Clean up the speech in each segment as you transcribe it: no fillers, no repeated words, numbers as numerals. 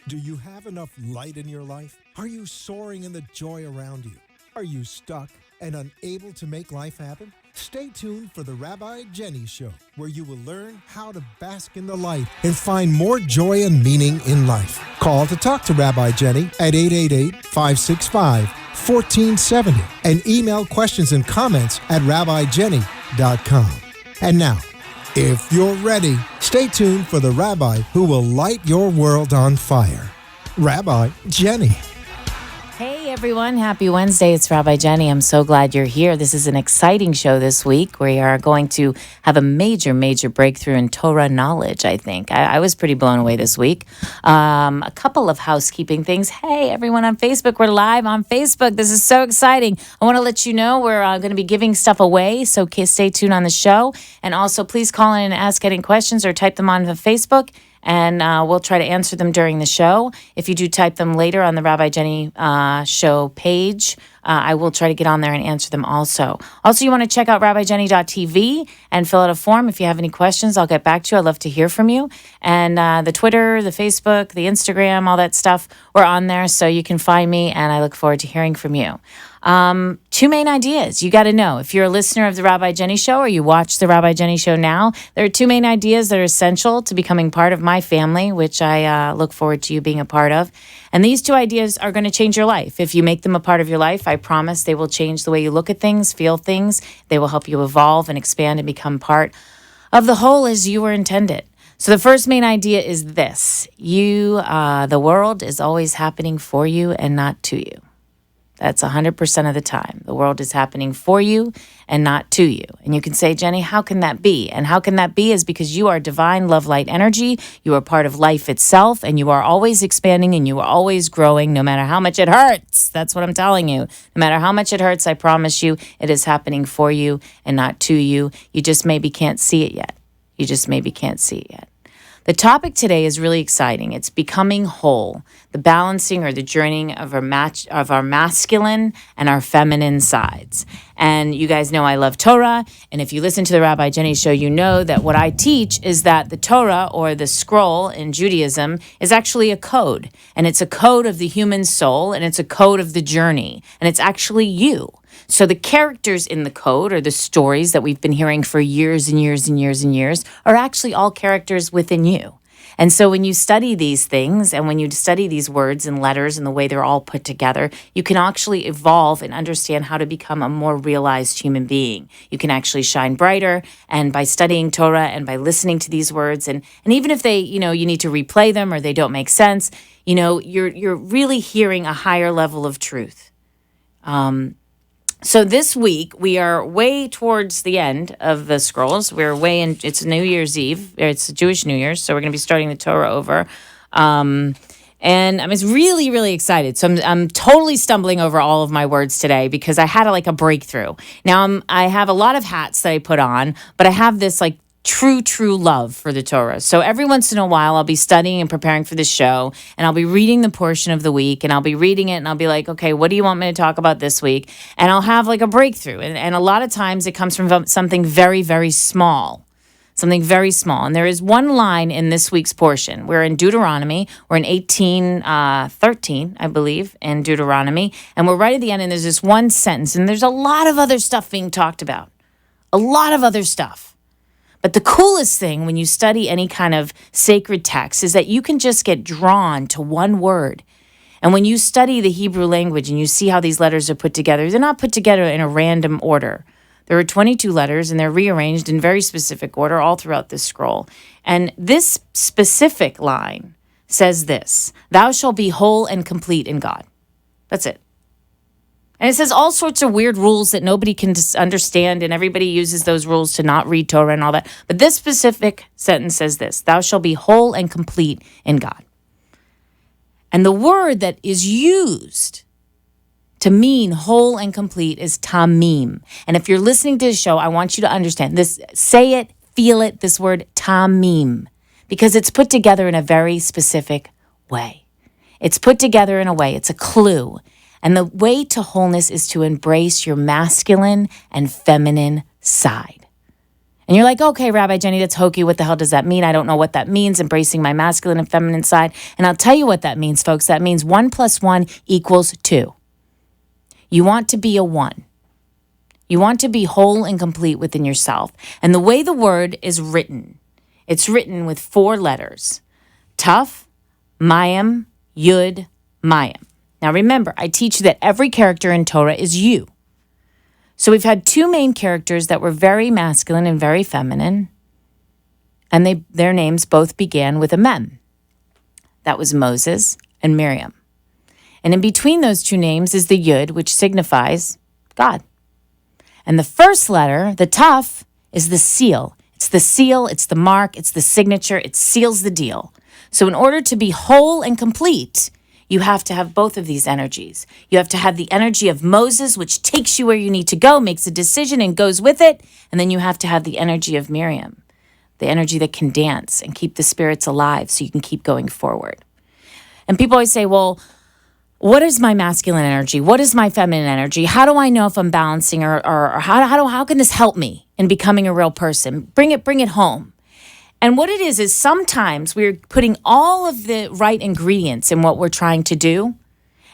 Do you have enough light in your life? Are you soaring in the joy around you? Are you stuck and unable to make life happen? Stay tuned for the Rabbi Jenny Show, where you will learn how to bask in the light and find more joy and meaning in life. Call to talk to Rabbi Jenny at 888-565-1470 and email questions and comments at rabbijenny.com. And now, if you're ready, stay tuned for the Rabbi who will light your world on fire, Rabbi Jenny. Hey everyone, happy Wednesday. It's Rabbi Jenny. I'm so glad you're here. This is an exciting show this week. We are going to have a major breakthrough in Torah knowledge, I think. I was pretty blown away this week. A couple of housekeeping things. Hey everyone on Facebook, we're live on Facebook. This is so exciting. I want to let you know we're going to be giving stuff away, so stay tuned on the show. And also please call in and ask any questions or type them on the Facebook. And we'll try to answer them during the show. If you do type them later on the Rabbi Jenny show page, I will try to get on there and answer them also. Also, you want to check out rabbijenny.tv and fill out a form. If you have any questions, I'll get back to you. I'd love to hear from you. And the Twitter, the Facebook, the Instagram, all that stuff, we're on there, so you can find me, and I look forward to hearing from you. Two main ideas you got to know. If you're a listener of the Rabbi Jenny Show or you watch the Rabbi Jenny Show now, there are two main ideas that are essential to becoming part of my family, which I look forward to you being a part of. And these two ideas are going to change your life. If you make them a part of your life, I promise they will change the way you look at things, feel things. They will help you evolve and expand and become part of the whole as you were intended. So the first main idea is this. The world is always happening for you and not to you. That's 100% of the time. The world is happening for you and not to you. And you can say, Jenny, how can that be? And how can that be is because you are divine love, light, energy. You are part of life itself, and you are always expanding and you are always growing no matter how much it hurts. That's what I'm telling you. No matter how much it hurts, I promise you, it is happening for you and not to you. You just maybe can't see it yet. The topic today is really exciting. It's becoming whole, the balancing or the journeying of our masculine and our feminine sides. And you guys know I love Torah. And if you listen to the Rabbi Jenny Show, you know that what I teach is that the Torah, or the scroll in Judaism, is actually a code. And it's a code of the human soul, and it's a code of the journey. And it's actually you. So the characters in the code, or the stories that we've been hearing for years and years and years and years, are actually all characters within you. And so when you study these things, and when you study these words and letters and the way they're all put together, you can actually evolve and understand how to become a more realized human being. You can actually shine brighter, and by studying Torah and by listening to these words, and even if they, you need to replay them or they don't make sense, you're really hearing a higher level of truth. So this week, we are way towards the end of the scrolls. We're it's New Year's Eve. It's Jewish New Year's, so we're going to be starting the Torah over. And I'm just really, really excited. So I'm totally stumbling over all of my words today because I had a breakthrough. Now, I have a lot of hats that I put on, but I have this true love for the Torah. So every once in a while, I'll be studying and preparing for the show, and I'll be reading the portion of the week, and I'll be reading it, and I'll be like, okay, what do you want me to talk about this week? And I'll have a breakthrough. And a lot of times it comes from something very, very small. Something very small. And there is one line in this week's portion. We're in Deuteronomy. We're in 18:13, I believe, in Deuteronomy. And we're right at the end, and there's this one sentence, and there's a lot of other stuff being talked about. A lot of other stuff. But the coolest thing when you study any kind of sacred text is that you can just get drawn to one word. And when you study the Hebrew language and you see how these letters are put together, they're not put together in a random order. There are 22 letters, and they're rearranged in very specific order all throughout this scroll. And this specific line says this: "Thou shalt be whole and complete in God." That's it. And it says all sorts of weird rules that nobody can understand, and everybody uses those rules to not read Torah and all that. But this specific sentence says this: "Thou shalt be whole and complete in God." And the word that is used to mean whole and complete is tamim. And if you're listening to the show, I want you to understand this. Say it, feel it, this word tamim, because it's put together in a very specific way. It's put together in a way, it's a clue. And the way to wholeness is to embrace your masculine and feminine side. And you're like, okay, Rabbi Jenny, that's hokey. What the hell does that mean? I don't know what that means, embracing my masculine and feminine side. And I'll tell you what that means, folks. That means 1 + 1 = 2. You want to be a 1. You want to be whole and complete within yourself. And the way the word is written, it's written with 4 letters. Tuf, Mayim, Yud, Mayim. Now remember, I teach you that every character in Torah is you. So we've had 2 main characters that were very masculine and very feminine, and their names both began with a mem. That was Moses and Miriam. And in between those 2 names is the Yud, which signifies God. And the first letter, the Tuf, is the seal. It's the seal, it's the mark, it's the signature, it seals the deal. So in order to be whole and complete, you have to have both of these energies. You have to have the energy of Moses, which takes you where you need to go, makes a decision and goes with it. And then you have to have the energy of Miriam, the energy that can dance and keep the spirits alive so you can keep going forward. And people always say, well, what is my masculine energy? What is my feminine energy? How do I know if I'm balancing or how can this help me in becoming a real person? Bring it home. And what it is sometimes we're putting all of the right ingredients in what we're trying to do,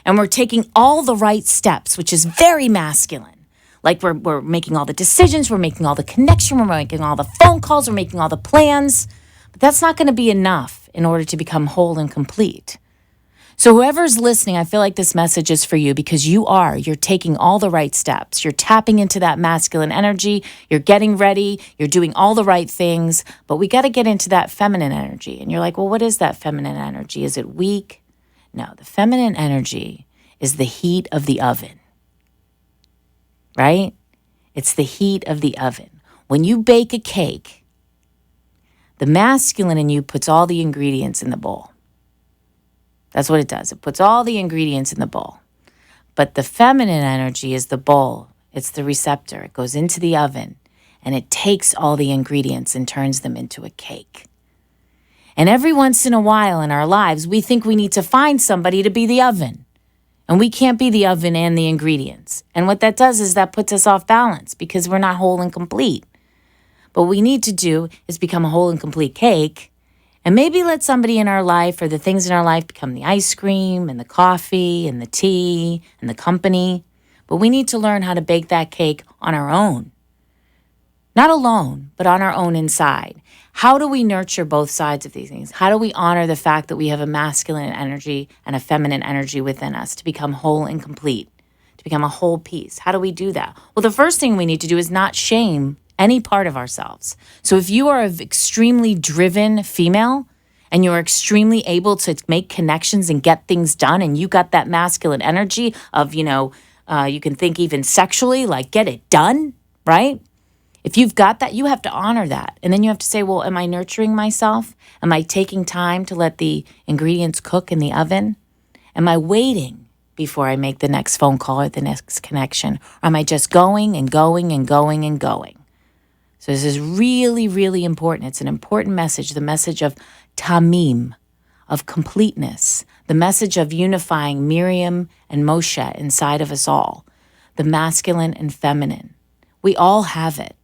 and we're taking all the right steps, which is very masculine. Like we're making all the decisions, we're making all the connection, we're making all the phone calls, we're making all the plans. But that's not going to be enough in order to become whole and complete. So whoever's listening, I feel like this message is for you because you're taking all the right steps. You're tapping into that masculine energy. You're getting ready. You're doing all the right things. But we got to get into that feminine energy. And you're like, well, what is that feminine energy? Is it weak? No, the feminine energy is the heat of the oven, right? It's the heat of the oven. When you bake a cake, the masculine in you puts all the ingredients in the bowl. That's what it does. It puts all the ingredients in the bowl. But the feminine energy is the bowl. It's the receptor. It goes into the oven, and it takes all the ingredients and turns them into a cake. And every once in a while in our lives, we think we need to find somebody to be the oven. And we can't be the oven and the ingredients. And what that does is that puts us off balance because we're not whole and complete. But what we need to do is become a whole and complete cake. And maybe let somebody in our life or the things in our life become the ice cream and the coffee and the tea and the company. But we need to learn how to bake that cake on our own. Not alone, but on our own inside. How do we nurture both sides of these things? How do we honor the fact that we have a masculine energy and a feminine energy within us to become whole and complete, to become a whole piece? How do we do that? Well, the first thing we need to do is not shame any part of ourselves. So if you are an extremely driven female and you're extremely able to make connections and get things done, and you got that masculine energy of, you can think even sexually, like get it done, right? If you've got that, you have to honor that. And then you have to say, well, am I nurturing myself? Am I taking time to let the ingredients cook in the oven? Am I waiting before I make the next phone call or the next connection? Or am I just going and going and going and going? So this is really, really important. It's an important message, the message of tamim, of completeness, the message of unifying Miriam and Moshe inside of us all, the masculine and feminine. We all have it.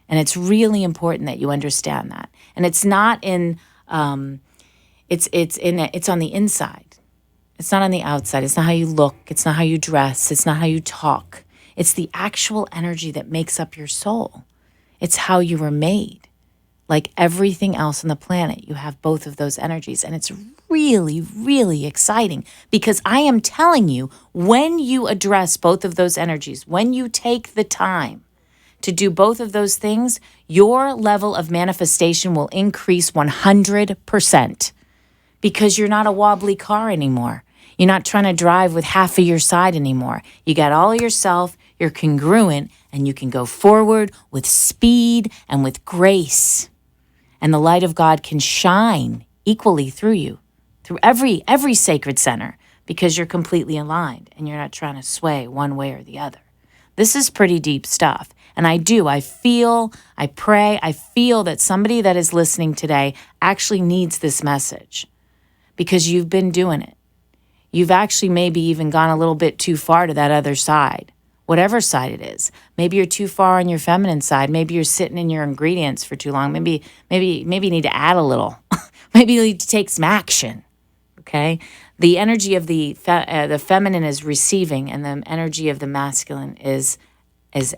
And it's really important that you understand that. And it's not in, it's on the inside. It's not on the outside. It's not how you look. It's not how you dress. It's not how you talk. It's the actual energy that makes up your soul. It's how you were made. Like everything else on the planet, you have both of those energies. And it's really, really exciting because I am telling you, when you address both of those energies, when you take the time to do both of those things, your level of manifestation will increase 100% because you're not a wobbly car anymore. You're not trying to drive with half of your side anymore. You got all of yourself, you're congruent, and you can go forward with speed and with grace. And the light of God can shine equally through you, through every sacred center, because you're completely aligned and you're not trying to sway one way or the other. This is pretty deep stuff. And I pray, I feel that somebody that is listening today actually needs this message because you've been doing it. You've actually maybe even gone a little bit too far to that other side whatever side it is. Maybe you're too far on your feminine side. Maybe you're sitting in your ingredients for too long. Maybe you need to add a little. Maybe you need to take some action. Okay, the energy of the feminine is receiving, and the energy of the masculine is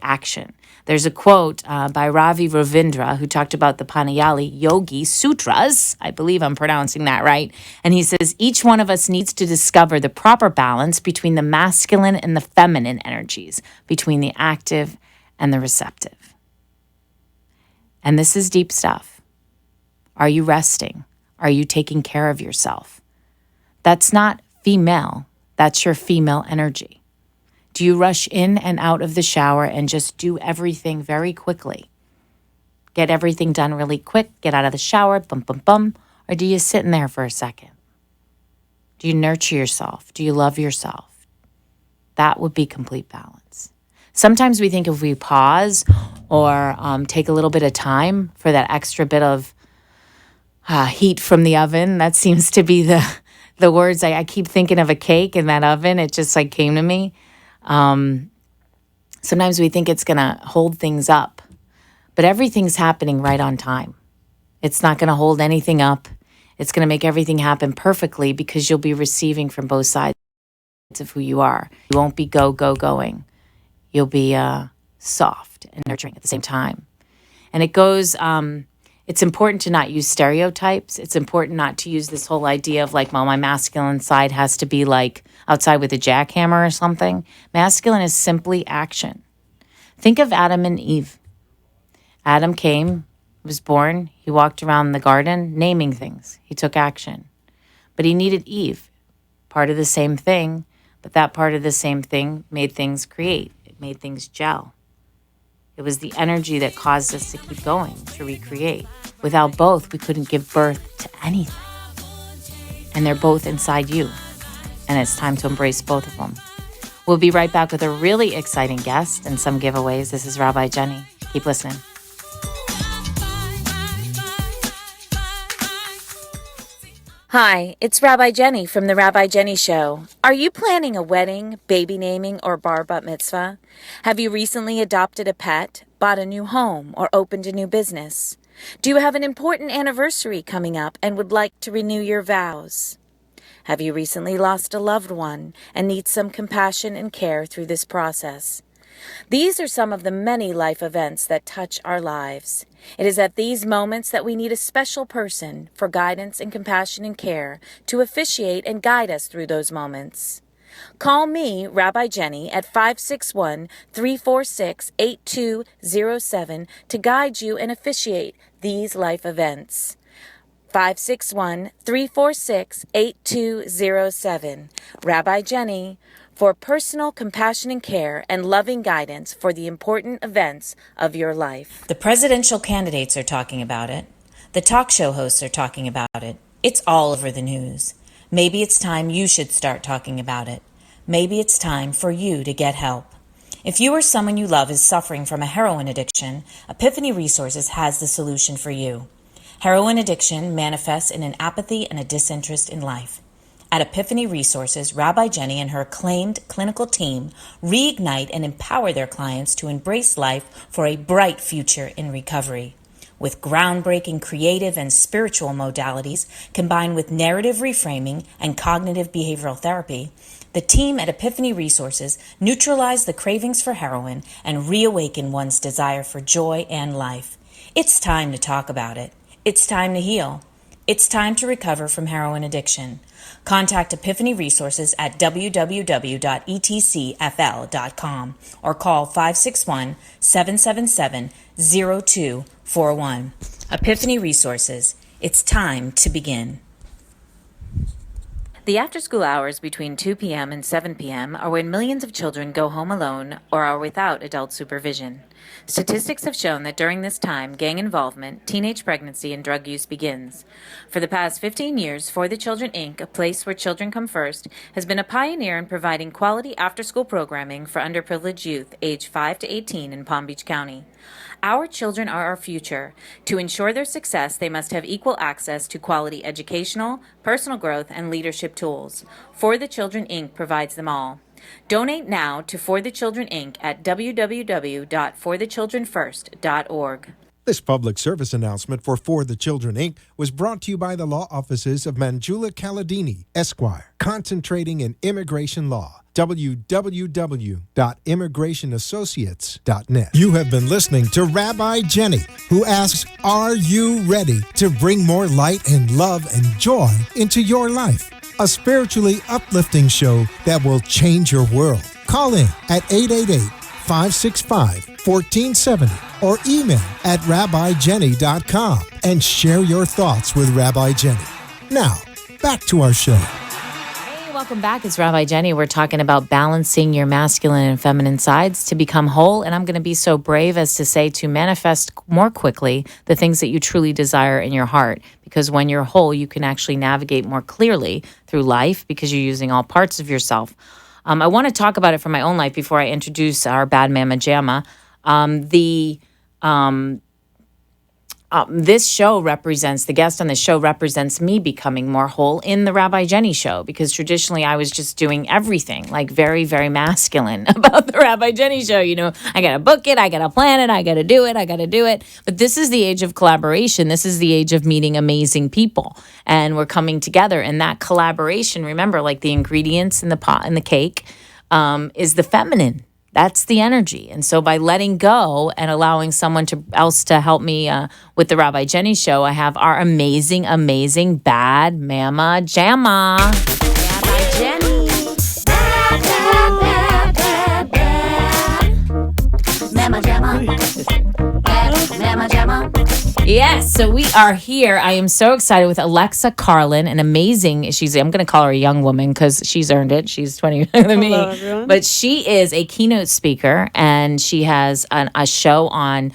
action. There's a quote by Ravi Ravindra, who talked about the Panayali Yogi Sutras. I believe I'm pronouncing that right. And he says, each one of us needs to discover the proper balance between the masculine and the feminine energies, between the active and the receptive. And this is deep stuff. Are you resting? Are you taking care of yourself? That's not female. That's your female energy. Do you rush in and out of the shower and just do everything very quickly? Get everything done really quick, get out of the shower, bum, bum, bum. Or do you sit in there for a second? Do you nurture yourself? Do you love yourself? That would be complete balance. Sometimes we think if we pause or take a little bit of time for that extra bit of heat from the oven, that seems to be the words. I keep thinking of a cake in that oven. It just came to me. Sometimes we think it's going to hold things up, but everything's happening right on time. It's not going to hold anything up. It's going to make everything happen perfectly because you'll be receiving from both sides of who you are. You won't be going. You'll be soft and nurturing at the same time. And it goes, it's important to not use stereotypes. It's important not to use this whole idea of well, my masculine side has to be outside with a jackhammer or something. Masculine is simply action. Think of Adam and Eve. Adam came, was born, he walked around the garden naming things. He took action. But he needed Eve, part of the same thing, but that part of the same thing made things create. It made things gel. It was the energy that caused us to keep going, to recreate. Without both, we couldn't give birth to anything. And they're both inside you. And it's time to embrace both of them. We'll be right back with a really exciting guest and some giveaways. This is Rabbi Jenny. Keep listening. Hi, it's Rabbi Jenny from The Rabbi Jenny Show. Are you planning a wedding, baby naming, or bar bat mitzvah? Have you recently adopted a pet, bought a new home, or opened a new business? Do you have an important anniversary coming up and would like to renew your vows? Have you recently lost a loved one and need some compassion and care through this process? These are some of the many life events that touch our lives. It is at these moments that we need a special person for guidance and compassion and care to officiate and guide us through those moments. Call me, Rabbi Jenny, at 561-346-8207 to guide you and officiate these life events. 561-346-8207. Rabbi Jenny, for personal compassion and care and loving guidance for the important events of your life. The presidential candidates are talking about it. The talk show hosts are talking about it. It's all over the news. Maybe it's time you should start talking about it. Maybe it's time for you to get help. If you or someone you love is suffering from a heroin addiction, Epiphany Resources has the solution for you. Heroin addiction manifests in an apathy and a disinterest in life. At Epiphany Resources, Rabbi Jenny and her acclaimed clinical team reignite and empower their clients to embrace life for a bright future in recovery. With groundbreaking creative and spiritual modalities combined with narrative reframing and cognitive behavioral therapy, the team at Epiphany Resources neutralize the cravings for heroin and reawaken one's desire for joy and life. It's time to talk about it. It's time to heal. It's time to recover from heroin addiction. Contact Epiphany Resources at www.etcfl.com or call 561-777-0241. Epiphany Resources. It's time to begin. The after-school hours between 2 p.m. and 7 p.m. are when millions of children go home alone or are without adult supervision. Statistics have shown that during this time, gang involvement, teenage pregnancy, and drug use begins. For the past 15 years, For the Children, Inc., a place where children come first, has been a pioneer in providing quality after-school programming for underprivileged youth aged 5 to 18 in Palm Beach County. Our children are our future. To ensure their success, they must have equal access to quality educational, personal growth, and leadership tools. For the Children, Inc. provides them all. Donate now to For the Children, Inc. at www.forthechildrenfirst.org. This public service announcement for the Children, Inc. was brought to you by the law offices of Manjula Caladini, Esquire, concentrating in immigration law. www.immigrationassociates.net. You have been listening to Rabbi Jenny, who asks, are you ready to bring more light and love and joy into your life? A spiritually uplifting show that will change your world. Call in at 888-565-1470 or email at rabbijenny.com and share your thoughts with Rabbi Jenny. Now, back to our show. Hey, welcome back. It's Rabbi Jenny. We're talking about balancing your masculine and feminine sides to become whole. And I'm going to be so brave as to say to manifest more quickly the things that you truly desire in your heart. Because when you're whole, you can actually navigate more clearly through life because you're using all parts of yourself. I want to talk about it from my own life before I introduce our bad mama Jamma. This show represents, the guest on this show represents me becoming more whole in the Rabbi Jenny show, because traditionally I was just doing everything, like very, very masculine about the Rabbi Jenny show. You know, I got to book it, I got to plan it, I got to do it. But this is the age of collaboration. This is the age of meeting amazing people. And we're coming together. And that collaboration, remember, like the ingredients in the pot and the cake is the feminine. That's the energy. And so by letting go and allowing someone else to help me with the Rabbi Jenny show, I have our amazing, amazing bad mama Jamma. Rabbi Jenny. Bad, bad, bad, bad, bad. Mama Jamma. Bad mama Jamma. Yes, so we are here. I am so excited with Alexa Carlin, an amazing, I'm going to call her a young woman because she's earned it. She's 20 years younger than me. Hello, everyone. But she is a keynote speaker, and she has a show on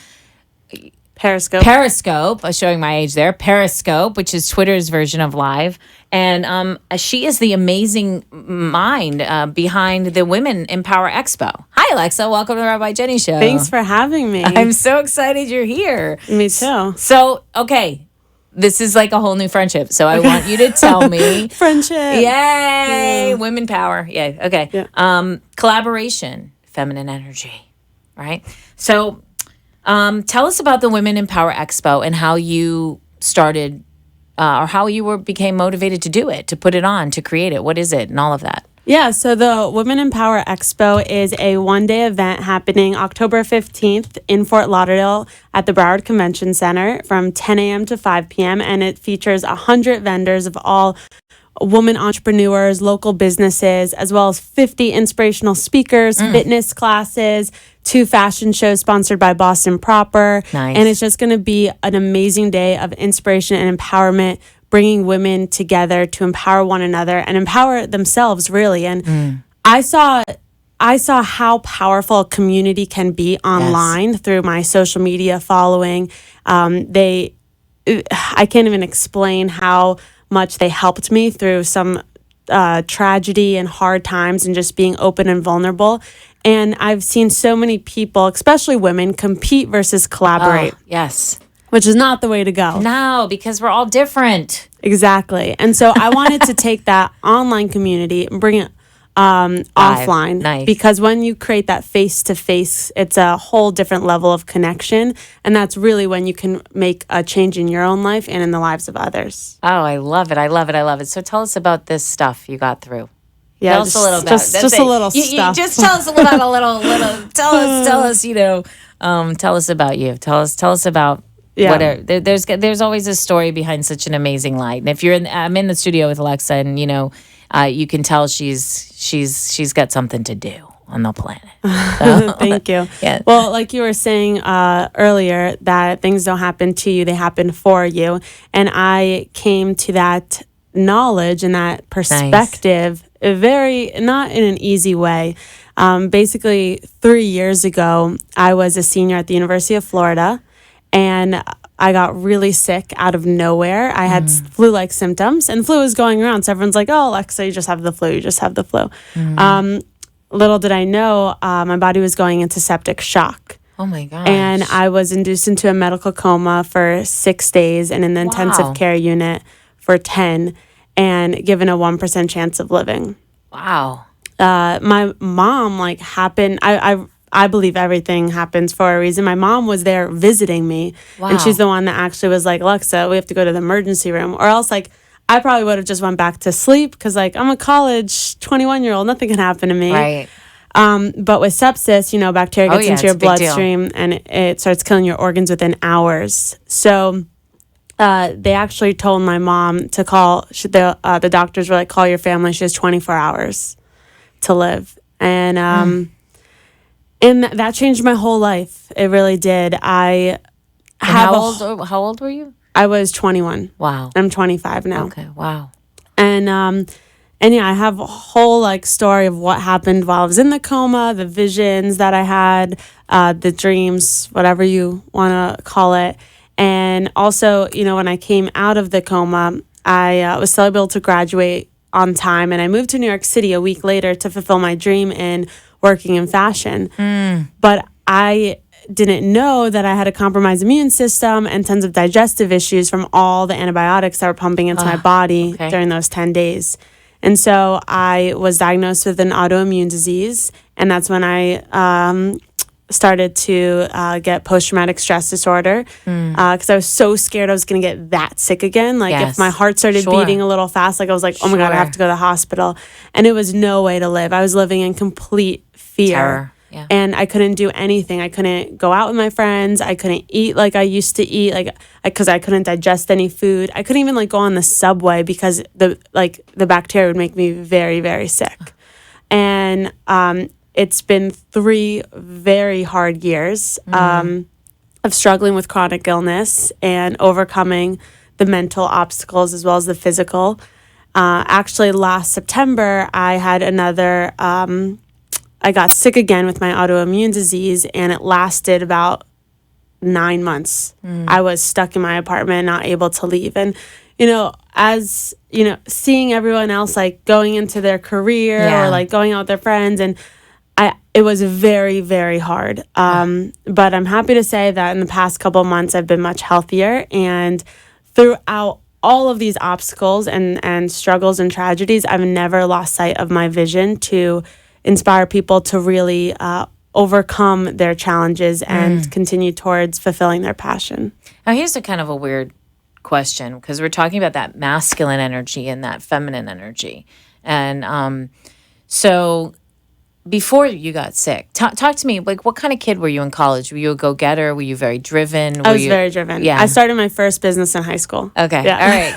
Periscope, showing my age there. Periscope, which is Twitter's version of live. And she is the amazing mind behind the Women Empower Expo. Hi, Alexa. Welcome to the Rabbi Jenny Show. Thanks for having me. I'm so excited you're here. Me too. So, okay, this is like a whole new friendship. So I want you to tell me. Friendship. Yay. Yeah. Women power. Yay. Okay. Yeah. Collaboration, feminine energy, right? So tell us about the Women Empower Expo and how you started or how you became motivated to do it, to put it on, to create it. What is it and all of that? Yeah, so the Women Empower Expo is a one-day event happening October 15th in Fort Lauderdale at the Broward Convention Center from 10 a.m. to 5 p.m. And it features 100 vendors of all women entrepreneurs, local businesses, as well as 50 inspirational speakers, fitness classes, 2 fashion shows sponsored by Boston Proper. Nice. And it's just going to be an amazing day of inspiration and empowerment, bringing women together to empower one another and empower themselves, really. And I saw how powerful a community can be online through my social media following. I can't even explain how much they helped me through some tragedy and hard times and just being open and vulnerable. And I've seen so many people, especially women, compete versus collaborate. Yes. Which is not the way to go. No, because we're all different. Exactly. And so I wanted to take that online community and bring it offline. Nice. Because when you create that face-to-face, it's a whole different level of connection. And that's really when you can make a change in your own life and in the lives of others. Oh, I love it. I love it. I love it. So tell us about this stuff you got through. Yeah, tell us a little about just a little stuff. You just tell us about a little. Tell us. You know, tell us about you. Tell us about. Yeah. There's always a story behind such an amazing light. And if I'm in the studio with Alexa, and you know, you can tell she's got something to do on the planet. So, Thank you. Yeah. Well, like you were saying earlier, that things don't happen to you; they happen for you. And I came to that knowledge and that perspective very not in an easy way. Basically, 3 years ago, I was a senior at the University of Florida. And I got really sick out of nowhere. I had flu-like symptoms, and flu was going around. So everyone's like, oh, Alexa, you just have the flu. You just have the flu. Little did I know, my body was going into septic shock. Oh, my gosh. And I was induced into a medical coma for 6 days and in the intensive care unit for 10 and given a 1% chance of living. Wow. my mom like happened. I believe everything happens for a reason. My mom was there visiting me, and she's the one that actually was like, Alexa, we have to go to the emergency room, or else like I probably would have just went back to sleep because like I'm a college 21-year-old, nothing can happen to me. Right. But with sepsis, bacteria gets into your it's a big deal. bloodstream and it starts killing your organs within hours. So they actually told my mom to call. The doctors were like, call your family. She has 24 hours to live, and that changed my whole life. It really did. How old were you? I was 21. Wow. I'm 25 now. Okay. Wow. And yeah, I have a whole like story of what happened while I was in the coma, the visions that I had, the dreams, whatever you want to call it. And also, when I came out of the coma, I was still able to graduate on time, and I moved to New York City a week later to fulfill my dream in working in fashion. But I didn't know that I had a compromised immune system and tons of digestive issues from all the antibiotics that were pumping into my body during those 10 days. And so I was diagnosed with an autoimmune disease, and that's when I started to get post-traumatic stress disorder because I was so scared I was going to get that sick again. Like if my heart started beating a little fast, like I was like, oh my God, I have to go to the hospital. And it was no way to live. I was living in complete fear. Terror. Yeah. And I couldn't do anything. I couldn't go out with my friends. I couldn't eat like I used to eat, because I couldn't digest any food. I couldn't even go on the subway because the bacteria would make me very, very sick. And it's been 3 very hard years of struggling with chronic illness and overcoming the mental obstacles as well as the physical. Actually, last September, I had another... I got sick again with my autoimmune disease, and it lasted about 9 months. I was stuck in my apartment, not able to leave. And, as, seeing everyone else going into their career or going out with their friends, and it was very, very hard. But I'm happy to say that in the past couple of months, I've been much healthier. And throughout all of these obstacles and struggles and tragedies, I've never lost sight of my vision to inspire people to really overcome their challenges and continue towards fulfilling their passion. Now, here's a kind of a weird question, because we're talking about that masculine energy and that feminine energy. And so before you got sick, talk to me, what kind of kid were you in college? Were you a go-getter? Were you very driven? I was very driven. Yeah. I started my first business in high school. Okay. Yeah. All right.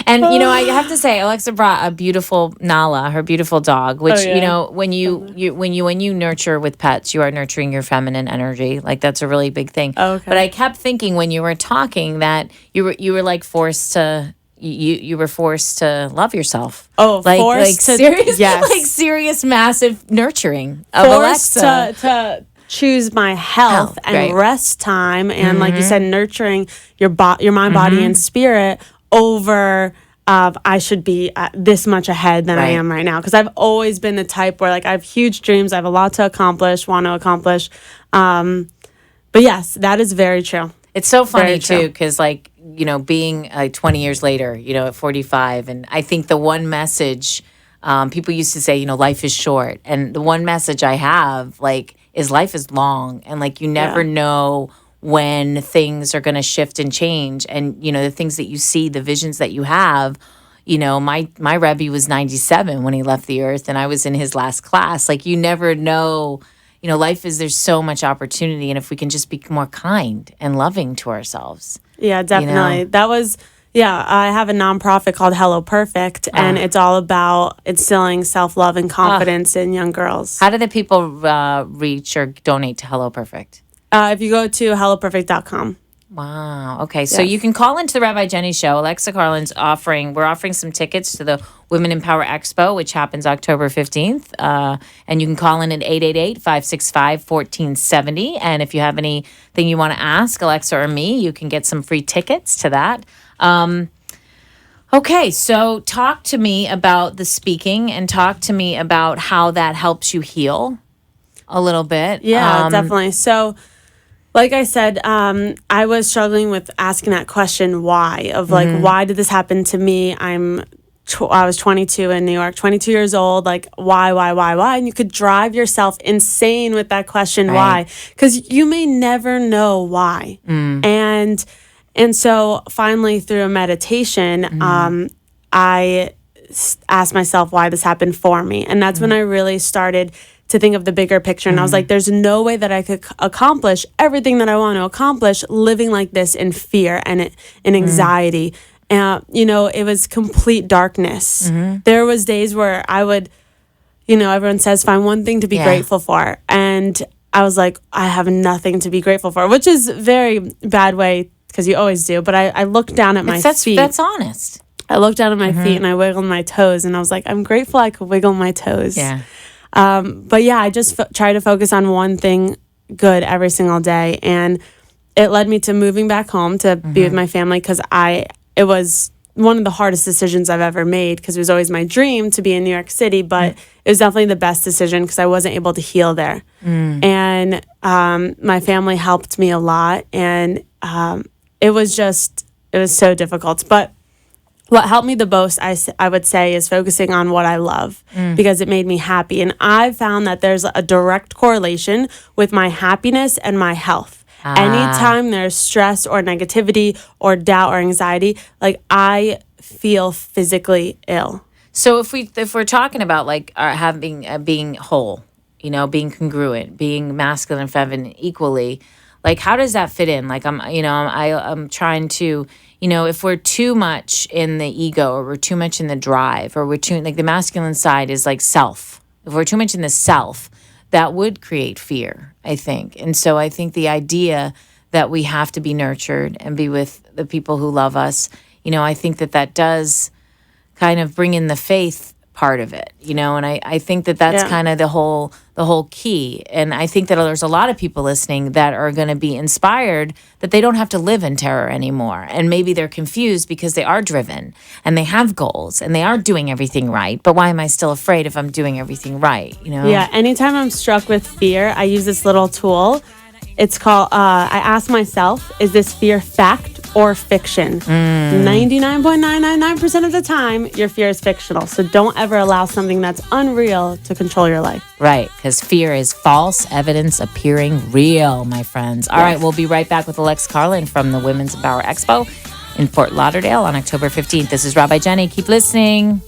And, I have to say, Alexa brought a beautiful Nala, her beautiful dog, which, when you nurture with pets, you are nurturing your feminine energy. That's a really big thing. Okay. But I kept thinking when you were talking that you were forced to... You were forced to love yourself. Oh, forced to serious, yes, serious, massive nurturing of forced Alexa to choose my health and right. rest time, and like you said, nurturing your mind, body, and spirit over. I should be this much ahead than I am right now, because I've always been the type where I have huge dreams, I have a lot to accomplish, want to accomplish. But yes, that is very true. It's so funny too, because being 20 years later, at 45, and I think the one message people used to say, life is short, and the one message I have is life is long, and you never know when things are going to shift and change, and the things that you see, the visions that you have. My Rabbi was 97 when he left the earth, and I was in his last class. You never know. Life is, there's so much opportunity, and if we can just be more kind and loving to ourselves. Yeah, definitely. That was, I have a nonprofit called Hello Perfect, and it's all about instilling self-love and confidence in young girls. How do the people reach or donate to Hello Perfect? If you go to helloperfect.com. Wow. Okay. So you can call into the Rabbi Jenny Show. Alexa Carlin's we're offering some tickets to the Women in Power Expo, which happens October 15th. And you can call in at 888-565-1470. And if you have anything you want to ask Alexa or me, you can get some free tickets to that. Okay. So talk to me about the speaking, and talk to me about how that helps you heal a little bit. Yeah, definitely. So, like I said, I was struggling with asking that question, why? Of why did this happen to me? I'm I was 22 in New York, 22 years old. Like, why? And you could drive yourself insane with that question, why? Because you may never know why. And so finally, through a meditation, I asked myself why this happened for me. And that's when I really started to think of the bigger picture. And I was like, there's no way that I could accomplish everything that I want to accomplish living like this in fear and in anxiety. It was complete darkness. There was days where I would, everyone says, find one thing to be grateful for. And I was like, I have nothing to be grateful for, which is a very bad way because you always do. But I looked down at my feet. That's honest. I looked down at my feet and I wiggled my toes. And I was like, I'm grateful I could wiggle my toes. Yeah. But yeah, I just try to focus on one thing good every single day. And it led me to moving back home to be with my family because it was one of the hardest decisions I've ever made because it was always my dream to be in New York City, but it was definitely the best decision because I wasn't able to heal there. And my family helped me a lot, and it was so difficult. But what helped me the most, I would say, is focusing on what I love because it made me happy. And I've found that there's a direct correlation with my happiness and my health. Anytime there's stress or negativity or doubt or anxiety, like I feel physically ill. So if we're talking about like being whole, being congruent, being masculine and feminine equally, like how does that fit in? Like I'm trying to, if we're too much in the ego or we're too much in the drive or we're too like the masculine side is like self. If we're too much in the self, that would create fear, I think. And so I think the idea that we have to be nurtured and be with the people who love us, I think that does kind of bring in the faith part of it, and I think that's kind of the whole key. And I think that there's a lot of people listening that are going to be inspired that they don't have to live in terror anymore. And maybe they're confused because they are driven and they have goals and they are doing everything right. But why am I still afraid if I'm doing everything right? Yeah. Anytime I'm struck with fear, I use this little tool. It's called, I ask myself, is this fear fact or fiction? 99.999% of the time, your fear is fictional. So don't ever allow something that's unreal to control your life. Right, because fear is false evidence appearing real, my friends. All right, we'll be right back with Alex Carla from the Women's Empower Expo in Fort Lauderdale on October 15th. This is Rabbi Jenny. Keep listening.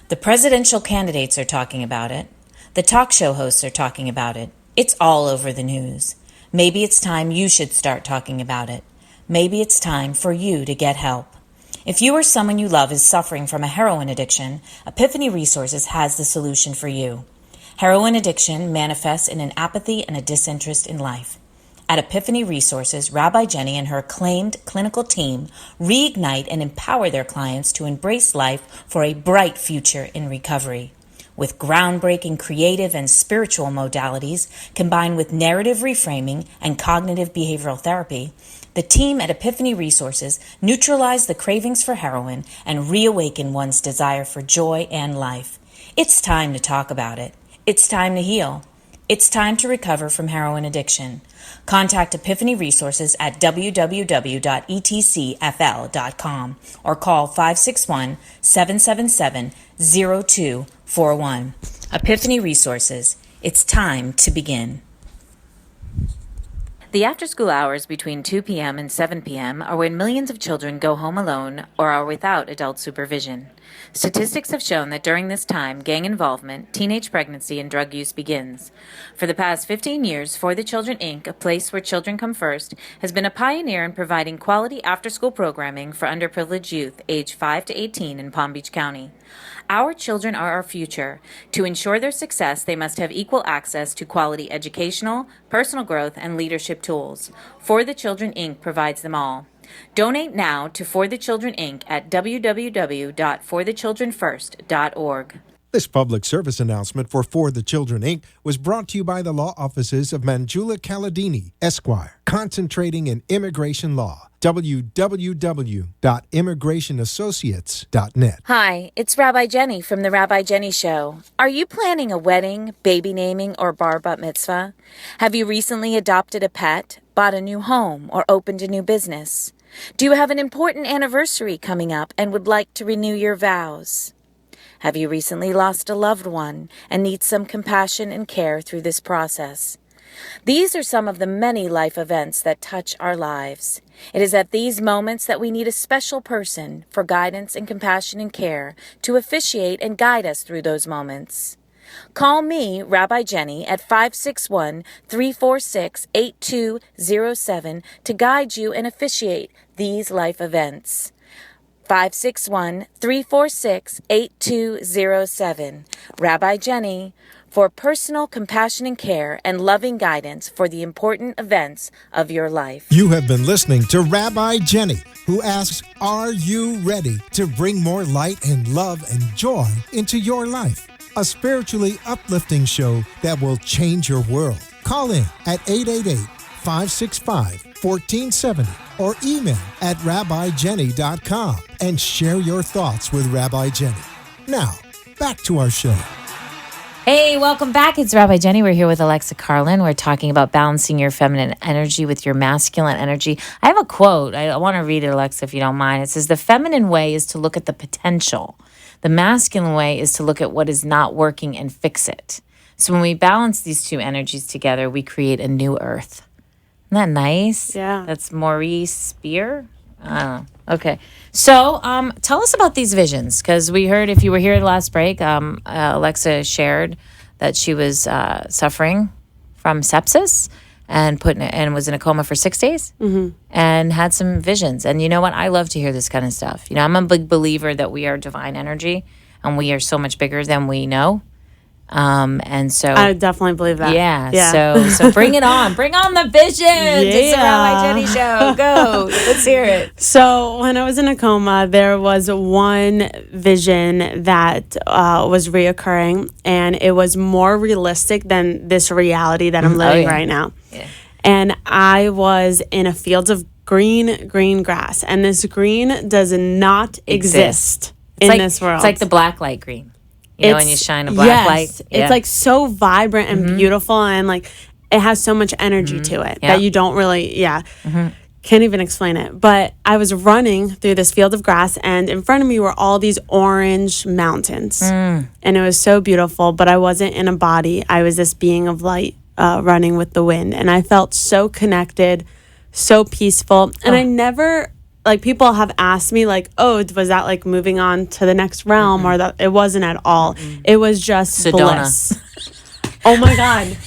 The presidential candidates are talking about it. The talk show hosts are talking about it. It's all over the news. Maybe it's time you should start talking about it. Maybe it's time for you to get help. If you or someone you love is suffering from a heroin addiction, Epiphany Resources has the solution for you. Heroin addiction manifests in an apathy and a disinterest in life. At Epiphany Resources, Rabbi Jenny and her acclaimed clinical team reignite and empower their clients to embrace life for a bright future in recovery. With groundbreaking creative and spiritual modalities combined with narrative reframing and cognitive behavioral therapy, the team at Epiphany Resources neutralize the cravings for heroin and reawaken one's desire for joy and life. It's time to talk about it. It's time to heal. It's time to recover from heroin addiction. Contact Epiphany Resources at www.etcfl.com or call 561-777-0241. Epiphany Resources. It's time to begin. The after-school hours between 2 p.m. and 7 p.m. are when millions of children go home alone or are without adult supervision. Statistics have shown that during this time, gang involvement, teenage pregnancy, and drug use begins. For the past 15 years, For the Children, Inc., a place where children come first, has been a pioneer in providing quality after-school programming for underprivileged youth aged 5 to 18 in Palm Beach County. Our children are our future. To ensure their success, they must have equal access to quality educational, personal growth, and leadership tools. For the Children, Inc. provides them all. Donate now to For the Children, Inc. at www.forthechildrenfirst.org. This public service announcement for the Children, Inc. was brought to you by the law offices of Manjula Caladini, Esquire, concentrating in immigration law. www.immigrationassociates.net. Hi, it's Rabbi Jenny from The Rabbi Jenny Show. Are you planning a wedding, baby naming, or bar bat mitzvah? Have you recently adopted a pet, bought a new home, or opened a new business? Do you have an important anniversary coming up and would like to renew your vows? Have you recently lost a loved one and need some compassion and care through this process? These are some of the many life events that touch our lives. It is at these moments that we need a special person for guidance and compassion and care to officiate and guide us through those moments. Call me, Rabbi Jenny, at 561-346-8207 to guide you and officiate these life events. 561-346-8207. Rabbi Jenny, for personal compassion and care and loving guidance for the important events of your life. You have been listening to Rabbi Jenny, who asks, are you ready to bring more light and love and joy into your life? A spiritually uplifting show that will change your world. Call in at 888-565-1470 or email at rabbijenny.com and share your thoughts with Rabbi Jenny. Now, back to our show. Hey, welcome back. It's Rabbi Jenny. We're here with Alexa Carlin. We're talking about balancing your feminine energy with your masculine energy. I have a quote. I want to read it, Alexa, if you don't mind. It says, the feminine way is to look at the potential. The masculine way is to look at what is not working and fix it. So when we balance these two energies together, we create a new earth. Isn't that nice? Yeah. That's Maurice Spear. I don't know. Okay. So tell us about these visions, because we heard, if you were here at the last break, Alexa shared that she was suffering from sepsis and was in a coma for 6 days and had some visions. And you know what? I love to hear this kind of stuff. You know, I'm a big believer that we are divine energy and we are so much bigger than we know. And so I definitely believe that. Yeah. So bring it on. Bring on the vision. It's the Rabbi Jenny Show. Go. Let's hear it. So when I was in a coma, there was one vision that was reoccurring, and it was more realistic than this reality that I'm living right now. Yeah. And I was in a field of green grass, and this green does not exist in this world. It's like the black light green. You know, when you shine a black light. Yeah. It's like so vibrant and beautiful, and like it has so much energy to it that you don't really, can't even explain it. But I was running through this field of grass, and in front of me were all these orange mountains. And it was so beautiful, but I wasn't in a body. I was this being of light running with the wind. And I felt so connected, so peaceful. And I never... Like, people have asked me, like, oh, was that, like, moving on to the next realm? Or that it wasn't at all. It was just Sedona. Bliss. Oh, my God. It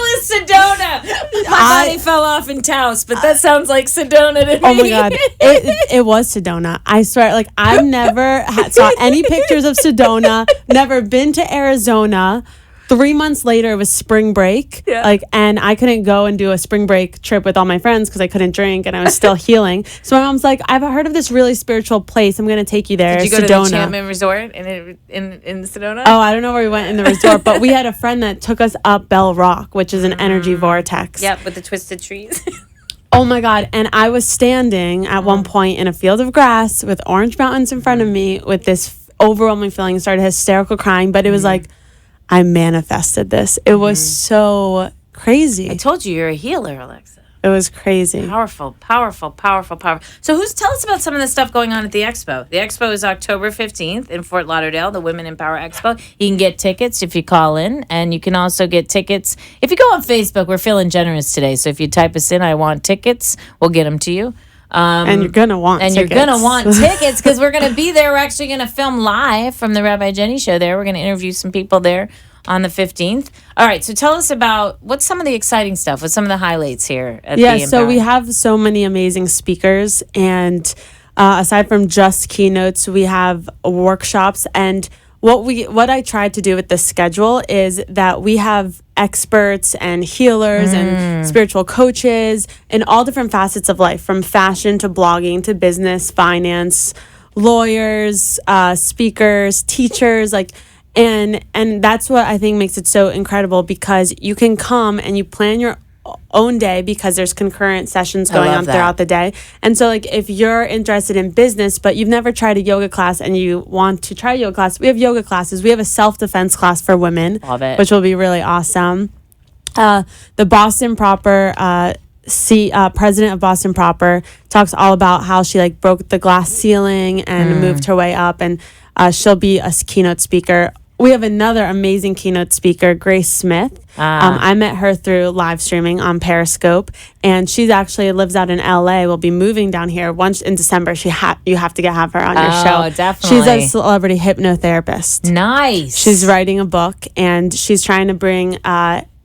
was Sedona. My body fell off in Taos, but that sounds like Sedona to me. Oh, my God. It was Sedona. I swear, like, I never saw any pictures of Sedona, never been to Arizona. 3 months later, it was spring break. Yeah. Like, and I couldn't go and do a spring break trip with all my friends because I couldn't drink and I was still healing. So my mom's like, I've heard of this really spiritual place. I'm going to take you there. Did you go to the Enchantment Resort in Sedona? Oh, I don't know where we went in the resort, but we had a friend that took us up Bell Rock, which is an energy vortex. Yep, with the twisted trees. Oh my God. And I was standing at one point in a field of grass with orange mountains in front of me with this overwhelming feeling, started hysterical crying, but it was like, I manifested this. It was so crazy. I told you you're a healer, Alexa. It was crazy. Powerful. So tell us about some of the stuff going on at the Expo. The Expo is October 15th in Fort Lauderdale, the Women in Power Expo. You can get tickets if you call in, and you can also get tickets. If you go on Facebook, we're feeling generous today. So if you type us in, I want tickets, we'll get them to you. And you're going to want tickets. You're going to want tickets because we're going to be there. We're actually going to film live from the Rabbi Jenny Show there. We're going to interview some people there on the 15th. All right. So tell us about what's some of the exciting stuff. What's some of the highlights here at the Empower? So we have so many amazing speakers. And aside from just keynotes, we have workshops. And what I tried to do with the schedule is that we have experts and healers and spiritual coaches in all different facets of life, from fashion to blogging to business, finance, lawyers, speakers, teachers, and that's what I think makes it so incredible, because you can come and you plan your own day because there's concurrent sessions going on throughout the day. And so if you're interested in business but you've never tried a yoga class and you want to try a yoga class, we have yoga classes. We have a self-defense class for women. Love it. Which will be really awesome. The Boston Proper president of Boston Proper, talks all about how she like broke the glass ceiling and moved her way up, and she'll be a keynote speaker. We have another amazing keynote speaker, Grace Smith. I met her through live streaming on Periscope, and she's actually lives out in LA. Will be moving down here once in December. You have to have her on your show. Oh, definitely. She's a celebrity hypnotherapist. Nice. She's writing a book, and she's trying to bring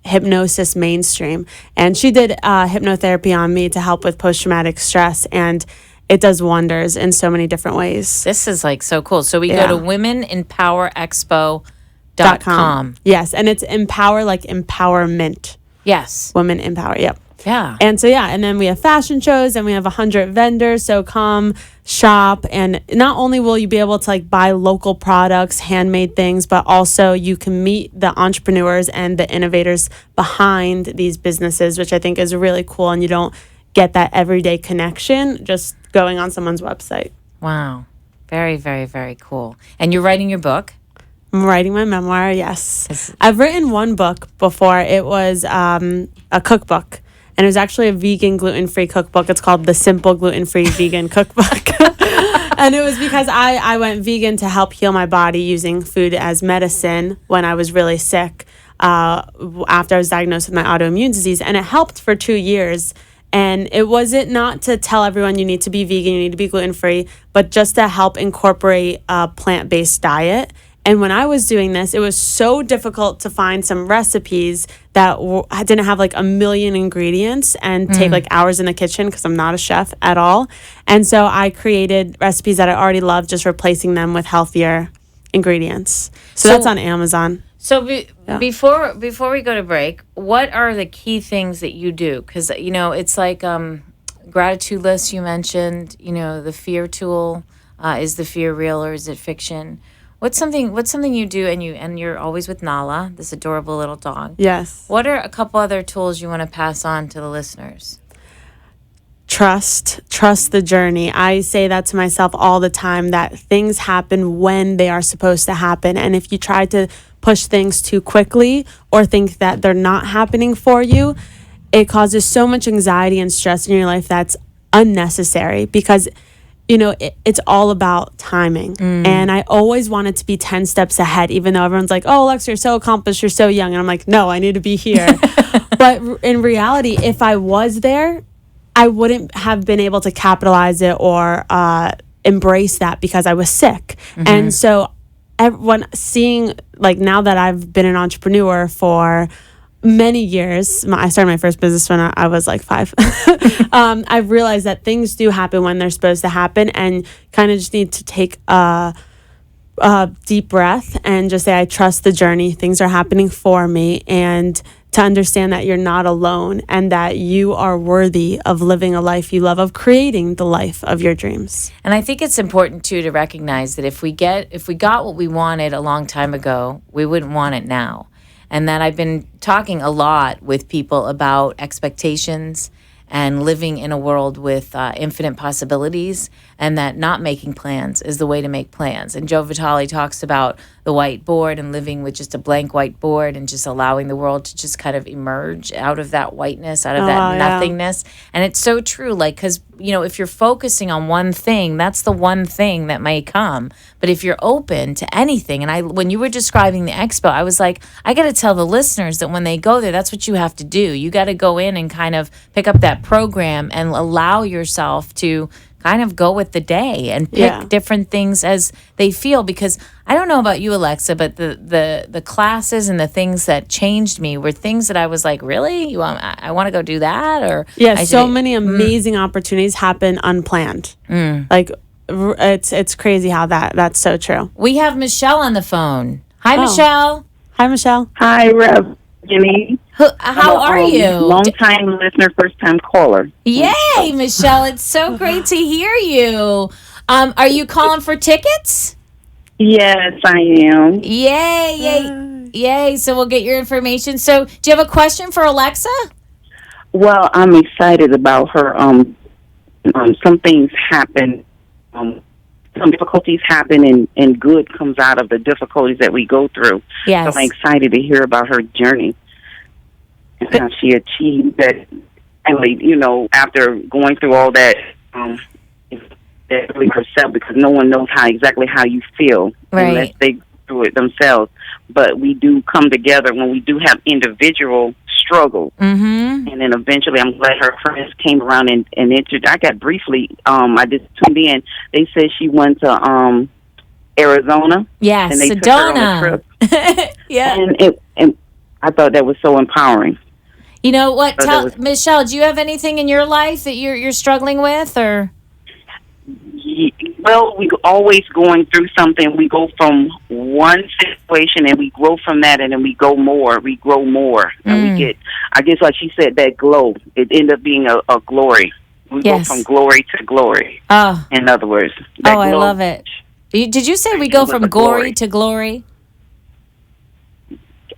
hypnosis mainstream. And she did hypnotherapy on me to help with post-traumatic stress, and it does wonders in so many different ways. This is like so cool. So we go to womenempowerexpo.com. Yes, and it's empower like empowerment. Yes. Women empower, yep. Yeah. And so, and then we have fashion shows, and we have 100 vendors. So come shop, and not only will you be able to like buy local products, handmade things, but also you can meet the entrepreneurs and the innovators behind these businesses, which I think is really cool. And you don't get that everyday connection just going on someone's website. Wow. Very, very, very cool. And you're writing your book? I'm writing my memoir, yes. I've written one book before. It was a cookbook. And it was actually a vegan, gluten-free cookbook. It's called The Simple Gluten-Free Vegan Cookbook. And it was because I went vegan to help heal my body using food as medicine when I was really sick after I was diagnosed with my autoimmune disease. And it helped for 2 years. And it wasn't not to tell everyone you need to be vegan, you need to be gluten-free, but just to help incorporate a plant-based diet. And when I was doing this, it was so difficult to find some recipes that didn't have like a million ingredients and take like hours in the kitchen because I'm not a chef at all. And so I created recipes that I already loved, just replacing them with healthier ingredients. So that's on Amazon. So before we go to break, what are the key things that you do? Because, it's like gratitude list you mentioned, the fear tool. Is the fear real or is it fiction? What's something you do, and you're always with Nala, this adorable little dog. Yes. What are a couple other tools you want to pass on to the listeners? Trust the journey. I say that to myself all the time, that things happen when they are supposed to happen. And if you try to push things too quickly or think that they're not happening for you, it causes so much anxiety and stress in your life that's unnecessary, because it's all about timing. And I always wanted to be 10 steps ahead, even though everyone's like, oh, Alexa, you're so accomplished, you're so young. And I'm like, no, I need to be here. But in reality, if I was there, I wouldn't have been able to capitalize it or embrace that because I was sick. And so everyone seeing, like, now that I've been an entrepreneur for many years, I started my first business when I was like 5. I've realized that things do happen when they're supposed to happen, and kind of just need to take a deep breath and just say, I trust the journey. Things are happening for me, and to understand that you're not alone and that you are worthy of living a life you love, of creating the life of your dreams. And I think it's important too to recognize that if we got what we wanted a long time ago, we wouldn't want it now. And that I've been talking a lot with people about expectations and living in a world with infinite possibilities, and that not making plans is the way to make plans. And Joe Vitale talks about the whiteboard and living with just a blank whiteboard and just allowing the world to just kind of emerge out of that whiteness, out of that nothingness. And it's so true, like, because, if you're focusing on one thing, that's the one thing that may come. But if you're open to anything, and when you were describing the expo, I was like, I got to tell the listeners that when they go there, that's what you have to do. You got to go in and kind of pick up that program and allow yourself to kind of go with the day and pick different things as they feel. Because I don't know about you, Alexa, but the classes and the things that changed me were things that I was like, really? I want to go do that? Or so many amazing opportunities happen unplanned. Like, it's crazy how that's so true. We have Michelle on the phone. Hi, Michelle. Hi, Michelle. Hi, Reb. Jenny. How are you? Long-time listener, first-time caller. Yay, Michelle. It's so great to hear you. Are you calling for tickets? Yes, I am. Yay. So we'll get your information. So do you have a question for Alexa? Well, I'm excited about her. Some things happen. Some difficulties happen, and good comes out of the difficulties that we go through. Yes. So I'm excited to hear about her journey and how she achieved that family, after going through all that, that really herself, because no one knows exactly how you feel unless they go through it themselves. But we do come together when we do have individual struggles. Mm-hmm. And then eventually, I'm glad her friends came around and I got briefly, I just tuned in. They said she went to Arizona. Yes, and they Sedona. took her on a trip. Yeah. And I thought that was so empowering. You know what? Michelle, do you have anything in your life that you're struggling with, or? Well, we always going through something. We go from one situation and we grow from that, and then we grow more. And we get, I guess, like she said, that glow. It ended up being a glory. We go from glory to glory. Oh, in other words. I love it. Did you say we go from gory to glory?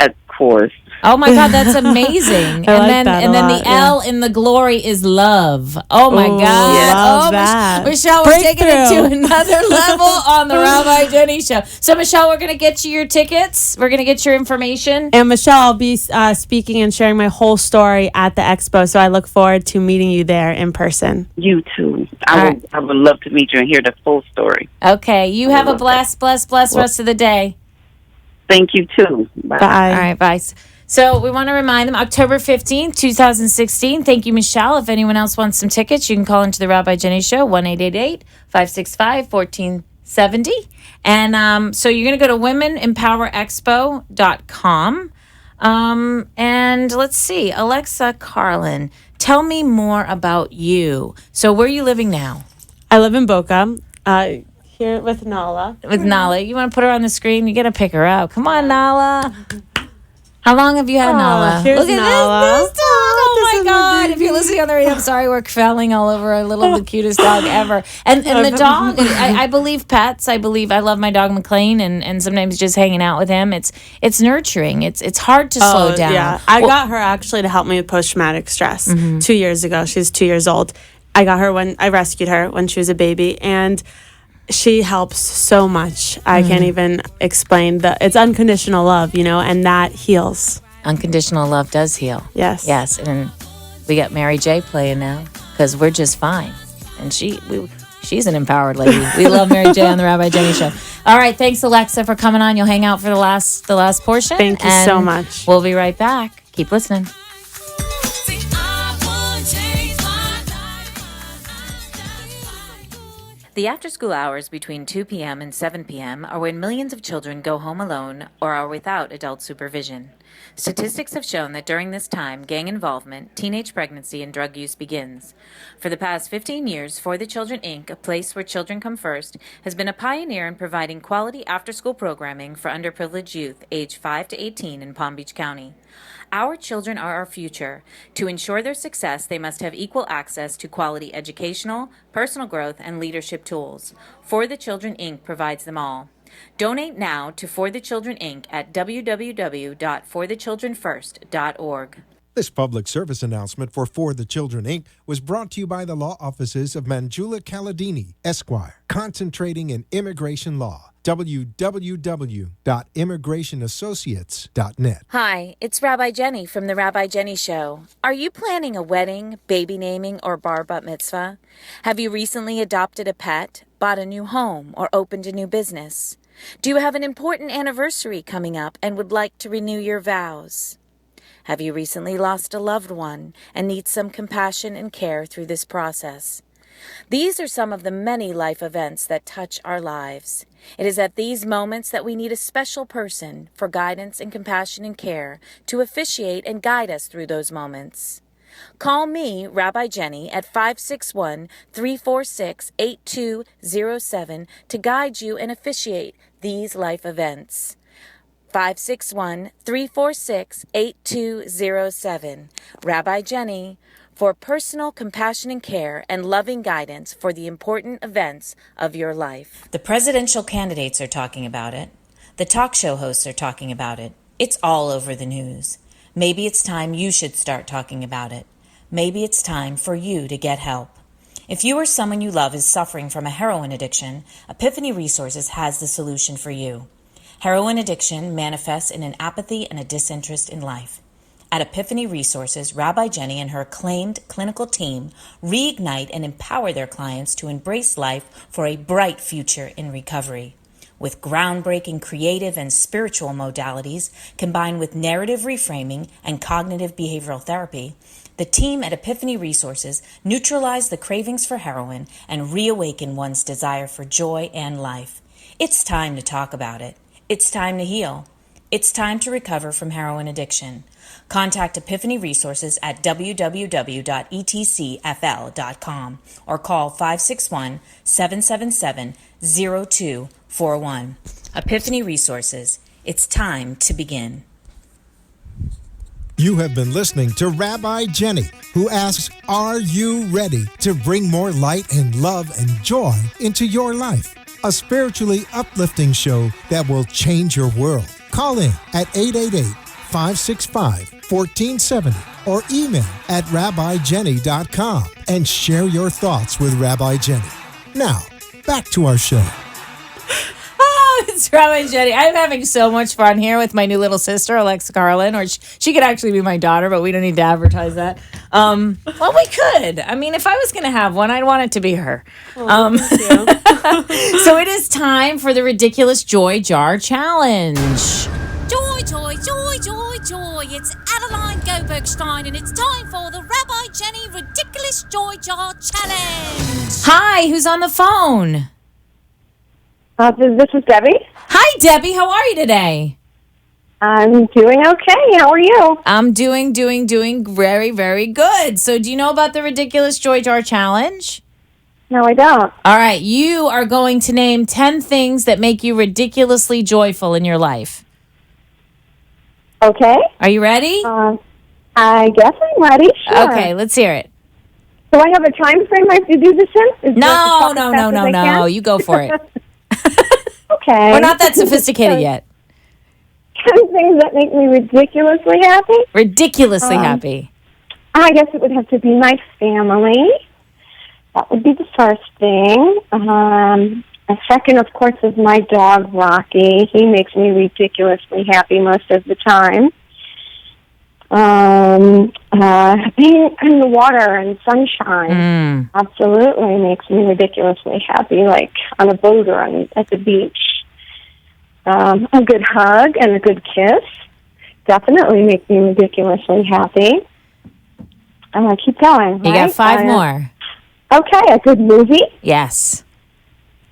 Of course. Oh my God, that's amazing! and then the L in the glory is love. Oh my God! That. Michelle, we're taking it to another level on the Rabbi Jenny Show. So Michelle, we're gonna get you your tickets. We're gonna get your information. And Michelle, I'll be speaking and sharing my whole story at the Expo. So I look forward to meeting you there in person. You too. I would love to meet you and hear the full story. Okay, you have a blessed rest of the day. Thank you too. Bye. All right, bye. So we want to remind them, October 15th, 2016. Thank you, Michelle. If anyone else wants some tickets, you can call into the Rabbi Jenny Show, 1-888-565-1470. And so you're going to go to womenempowerexpo.com. And let's see, Alexa Carlin, tell me more about you. So where are you living now? I live in Boca, here with Nala. You want to put her on the screen? You got to pick her up. Come on, Nala. How long have you had Nala? Look at Nala. This dog. Oh my God. If you're listening on the radio, I'm sorry we're falling all over the cutest dog ever. And the dog, I believe pets. I love my dog McLean, and sometimes just hanging out with him. It's nurturing. It's hard to slow down. Yeah. I got her actually to help me with post-traumatic stress 2 years ago. She's 2 years old. I got her when I rescued her when she was a baby, and she helps so much. I can't even explain it's unconditional love, and that heals. Unconditional love does heal. Yes. Yes. And we got Mary J playing now because we're just fine. And she's an empowered lady. We love Mary J on the Rabbi Jenny Show. All right. Thanks, Alexa, for coming on. You'll hang out for the last portion. Thank you so much. We'll be right back. Keep listening. The after-school hours between 2 p.m. and 7 p.m. are when millions of children go home alone or are without adult supervision. Statistics have shown that during this time, gang involvement, teenage pregnancy, and drug use begins. For the past 15 years, For the Children, Inc., a place where children come first, has been a pioneer in providing quality after-school programming for underprivileged youth aged 5 to 18 in Palm Beach County. Our children are our future. To ensure their success, they must have equal access to quality educational, personal growth, and leadership tools. For the Children, Inc. provides them all. Donate now to For the Children, Inc. at www.forthechildrenfirst.org. This public service announcement for the Children, Inc. was brought to you by the law offices of Manjula Caladini, Esquire, concentrating in immigration law. www.immigrationassociates.net. Hi, it's Rabbi Jenny from the Rabbi Jenny Show. Are you planning a wedding, baby naming, or bar bat mitzvah? Have you recently adopted a pet, bought a new home, or opened a new business? Do you have an important anniversary coming up and would like to renew your vows? Have you recently lost a loved one and need some compassion and care through this process? These are some of the many life events that touch our lives. It is at these moments that we need a special person for guidance and compassion and care to officiate and guide us through those moments. Call me, Rabbi Jenny, at 561-346-8207 to guide you and officiate these life events. 561-346-8207. Rabbi Jenny, for personal compassion and care and loving guidance for the important events of your life. The presidential candidates are talking about it. The talk show hosts are talking about it. It's all over the news. Maybe it's time you should start talking about it. Maybe it's time for you to get help. If you or someone you love is suffering from a heroin addiction, Epiphany Resources has the solution for you. Heroin addiction manifests in an apathy and a disinterest in life. At Epiphany Resources, Rabbi Jenny and her acclaimed clinical team reignite and empower their clients to embrace life for a bright future in recovery. With groundbreaking creative and spiritual modalities combined with narrative reframing and cognitive behavioral therapy, the team at Epiphany Resources neutralize the cravings for heroin and reawaken one's desire for joy and life. It's time to talk about it. It's time to heal. It's time to recover from heroin addiction. Contact Epiphany Resources at www.etcfl.com or call 561-777-0241. Epiphany Resources. It's time to begin. You have been listening to Rabbi Jenny, who asks, are you ready to bring more light and love and joy into your life? A spiritually uplifting show that will change your world. Call in at 888-565-1470 or email at rabbijenny.com and share your thoughts with Rabbi Jenny. Now, back to our show. It's Rabbi Jenny. I'm having so much fun here with my new little sister, Alexa Carlin, or she could actually be my daughter, but we don't need to advertise that. Well, we could. I mean, if I was going to have one, I'd want it to be her. Thank you. So it is time for the Ridiculous Joy Jar Challenge. Joy, joy, joy, joy, joy. It's Adeline Gobergstein, and it's time for the Rabbi Jenny Ridiculous Joy Jar Challenge. Hi, who's on the phone? This is Debbie. Hi, Debbie. How are you today? I'm doing okay. How are you? I'm doing very, very good. So do you know about the Ridiculous Joy Jar Challenge? No, I don't. All right. You are going to name 10 things that make you ridiculously joyful in your life. Okay. Are you ready? I guess I'm ready. Sure. Okay, let's hear it. Do I have a time frame I have to do this in? No. You go for it. Okay. We're not that sophisticated yet. 10 things that make me ridiculously happy? Ridiculously happy. I guess it would have to be my family. That would be the first thing. A second, of course, is my dog, Rocky. He makes me ridiculously happy most of the time. Being in the water and sunshine absolutely makes me ridiculously happy, like on a boat or at the beach. A good hug and a good kiss definitely make me ridiculously happy. Keep going. You got 5 more. Okay, a good movie. Yes.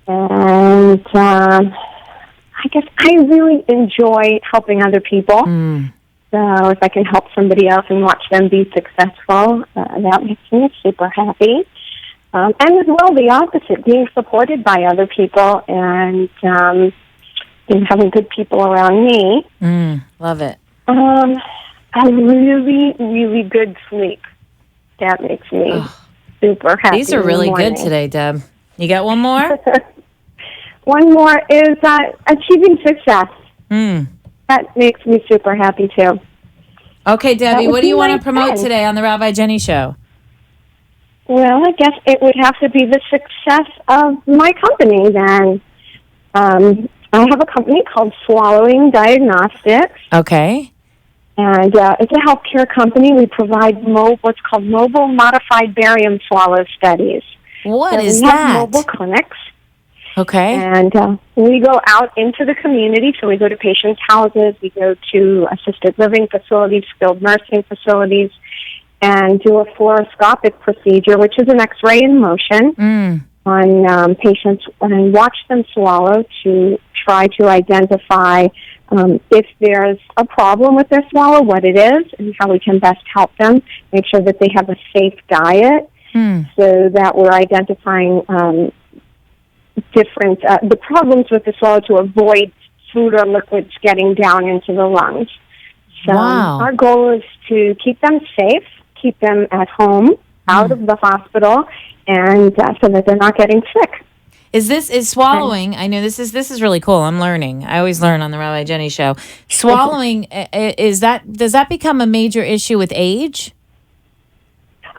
And I guess I really enjoy helping other people. So if I can help somebody else and watch them be successful, that makes me super happy. And as well, the opposite, being supported by other people and having good people around me. Love it. A really, really good sleep. That makes me super happy. These are really good today, Deb. You got one more? One more is achieving success. That makes me super happy, too. Okay, Debbie, what do you want to promote 10. today on the Rabbi Jenny Show? Well, I guess it would have to be the success of my company, then. I have a company called Swallowing Diagnostics. Okay. And it's a healthcare company. We provide what's called mobile modified barium swallow studies. What is we that? have mobile clinics. Okay. And we go out into the community, so we go to patients' houses, we go to assisted living facilities, skilled nursing facilities, and do a fluoroscopic procedure, which is an X-ray in motion, on patients and watch them swallow to try to identify if there's a problem with their swallow, what it is, and how we can best help them, make sure that they have a safe diet, so that we're identifying different the problems with the swallow to avoid food or liquids getting down into the lungs. So our goal is to keep them safe, keep them at home, out of the hospital, and so that they're not getting sick. Is swallowing? I know this is really cool. I'm learning. I always learn on the Rabbi Jenny Show. Swallowing does that become a major issue with age?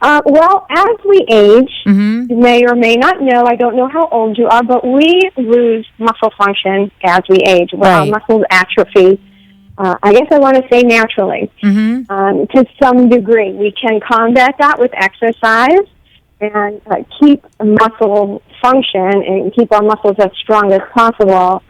Well, as we age, you may or may not know, I don't know how old you are, but we lose muscle function as we age. Well, our muscles atrophy I guess I want to say naturally, to some degree. We can combat that with exercise and keep muscle function and keep our muscles as strong as possible.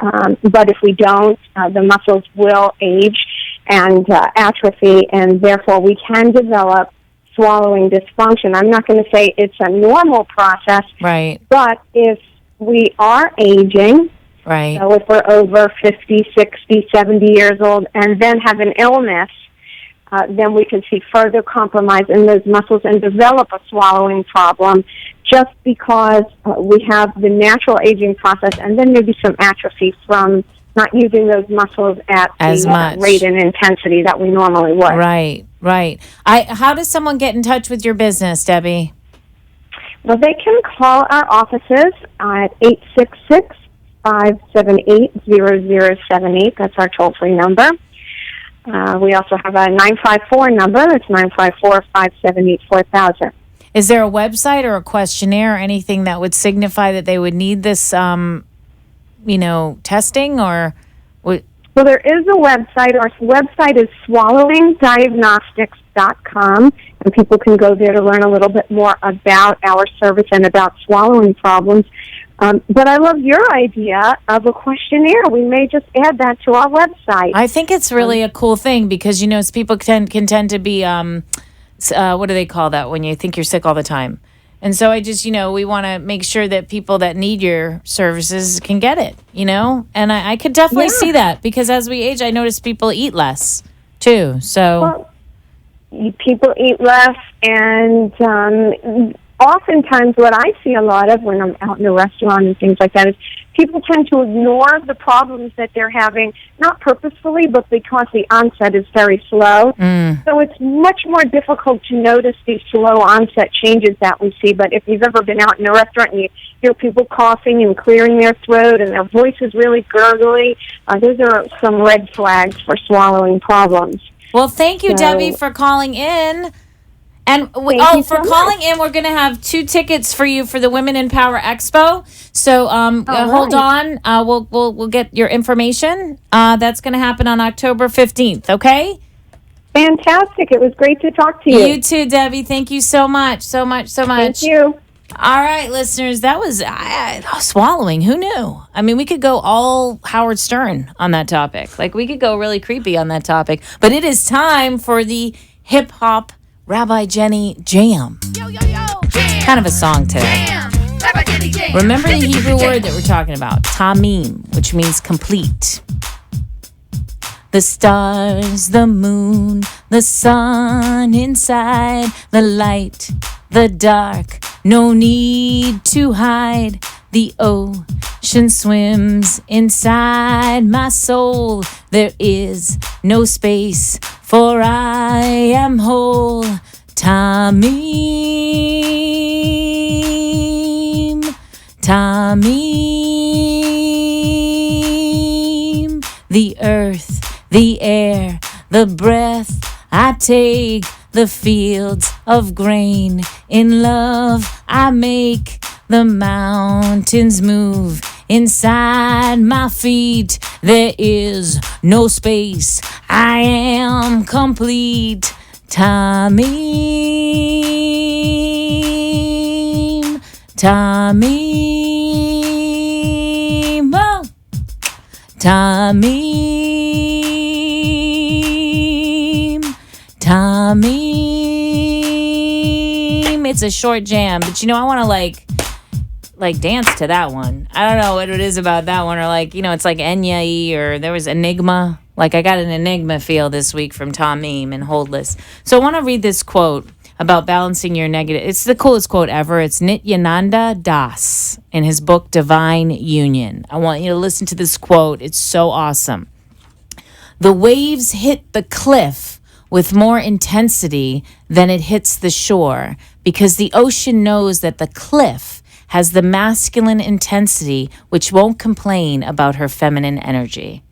But if we don't, the muscles will age and atrophy, and therefore we can develop swallowing dysfunction. I'm not going to say it's a normal process, right? But if we are aging, right? So if we're over 50, 60, 70 years old and then have an illness, then we can see further compromise in those muscles and develop a swallowing problem just because we have the natural aging process and then maybe some atrophy from not using those muscles at as the much rate and intensity that we normally would. Right. How does someone get in touch with your business, Debbie? Well, they can call our offices at 866-578-0078. That's our toll-free number. We also have a 954 number. That's 954-578-4000. Is there a website or a questionnaire or anything that would signify that they would need this, testing or? Well, there is a website. Our website is swallowingdiagnostics.com, and people can go there to learn a little bit more about our service and about swallowing problems. But I love your idea of a questionnaire. We may just add that to our website. I think it's really a cool thing because, people can tend to be, what do they call that when you think you're sick all the time? And so I just, we want to make sure that people that need your services can get it, And I could definitely see that because as we age, I notice people eat less too. So people eat less, and oftentimes what I see a lot of when I'm out in a restaurant and things like that is people tend to ignore the problems that they're having, not purposefully, but because the onset is very slow. So it's much more difficult to notice these slow onset changes that we see. But if you've ever been out in a restaurant and you hear people coughing and clearing their throat and their voice is really gurgly, those are some red flags for swallowing problems. Well, thank you, Debbie, for calling in. And calling in, we're going to have 2 tickets for you for the Women in Power Expo. So hold on. We'll get your information. That's going to happen on October 15th, okay? Fantastic. It was great to talk to you. You too, Debbie. Thank you so much. Thank you. All right, listeners, that was swallowing. Who knew? I mean, we could go all Howard Stern on that topic. Like, we could go really creepy on that topic. But it is time for the hip-hop Rabbi Jenny Jam. Yo, yo, yo, jam. Kind of a song today. Jam. Rabbi Jenny Jam. Remember the Hebrew word that we're talking about, tamim, which means complete. The stars, the moon, the sun inside, the light, the dark, no need to hide. The ocean swims inside my soul. There is no space, for I am whole. Tamim, Tamim. The earth, the air, the breath I take, the fields of grain. In love I make the mountains move inside my feet. There is no space, I am complete. Tamim, Tamim, oh. Tamim, Tamim. It's a short jam, but I want to like dance to that one. I don't know what it is about that one, or it's like Enya, or there was Enigma. Like, I got an Enigma feel this week from Tamim and Holdless. So I want to read this quote about balancing your negative. It's the coolest quote ever. It's Nityananda Das in his book Divine Union. I want you to listen to this quote. It's so awesome. The waves hit the cliff with more intensity than it hits the shore, because the ocean knows that the cliff has the masculine intensity which won't complain about her feminine energy.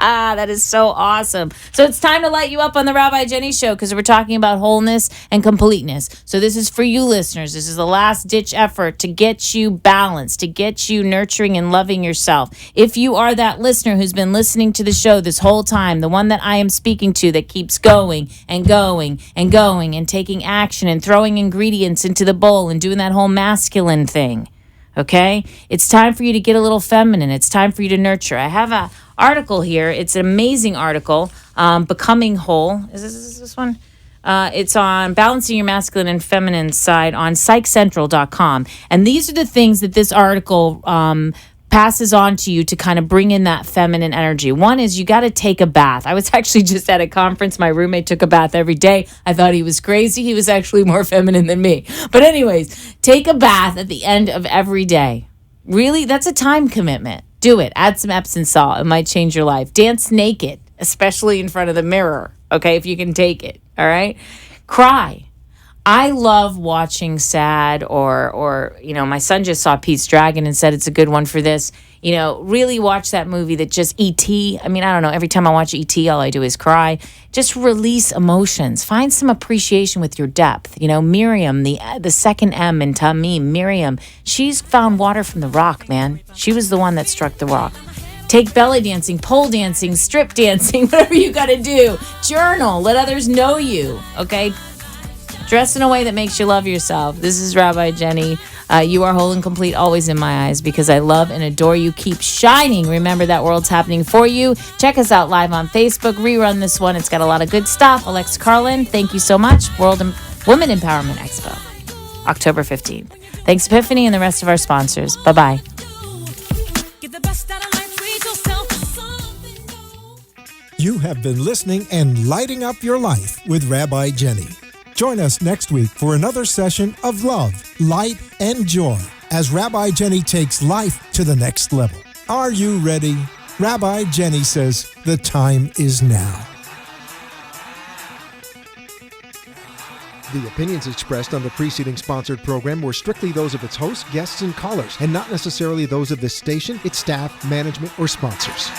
That is so awesome. So it's time to light you up on the Rabbi Jenny Show because we're talking about wholeness and completeness. So this is for you listeners. This is the last ditch effort to get you balanced, to get you nurturing and loving yourself. If you are that listener who's been listening to the show this whole time, the one that I am speaking to that keeps going and going and going and taking action and throwing ingredients into the bowl and doing that whole masculine thing, okay? It's time for you to get a little feminine. It's time for you to nurture. I have a article here. It's an amazing article, Becoming Whole. Is this one? It's on balancing your masculine and feminine side on psychcentral.com. And these are the things that this article passes on to you to kind of bring in that feminine energy. One is you got to take a bath. I was actually just at a conference. My roommate took a bath every day. I thought he was crazy. He was actually more feminine than me. But anyways, take a bath at the end of every day. Really, that's a time commitment. Do it. Add some Epsom salt. It might change your life. Dance naked, especially in front of the mirror, okay, if you can take it, all right? Cry. I love watching sad or my son just saw Pete's Dragon and said it's a good one for this. Really watch that movie that just E.T. I mean, I don't know. Every time I watch E.T., all I do is cry. Just release emotions. Find some appreciation with your depth. Miriam, the second M in Tamim, Miriam, she's found water from the rock, man. She was the one that struck the rock. Take belly dancing, pole dancing, strip dancing, whatever you got to do. Journal. Let others know you, okay? Dress in a way that makes you love yourself. This is Rabbi Jenny. You are whole and complete always in my eyes because I love and adore you. Keep shining. Remember that world's happening for you. Check us out live on Facebook. Rerun this one. It's got a lot of good stuff. Alexa Carlin, thank you so much. Women Empowerment Expo, October 15th. Thanks, Epiphany, and the rest of our sponsors. Bye-bye. You have been listening and lighting up your life with Rabbi Jenny. Join us next week for another session of love, light, and joy as Rabbi Jenny takes life to the next level. Are you ready? Rabbi Jenny says the time is now. The opinions expressed on the preceding sponsored program were strictly those of its hosts, guests, and callers, and not necessarily those of this station, its staff, management, or sponsors.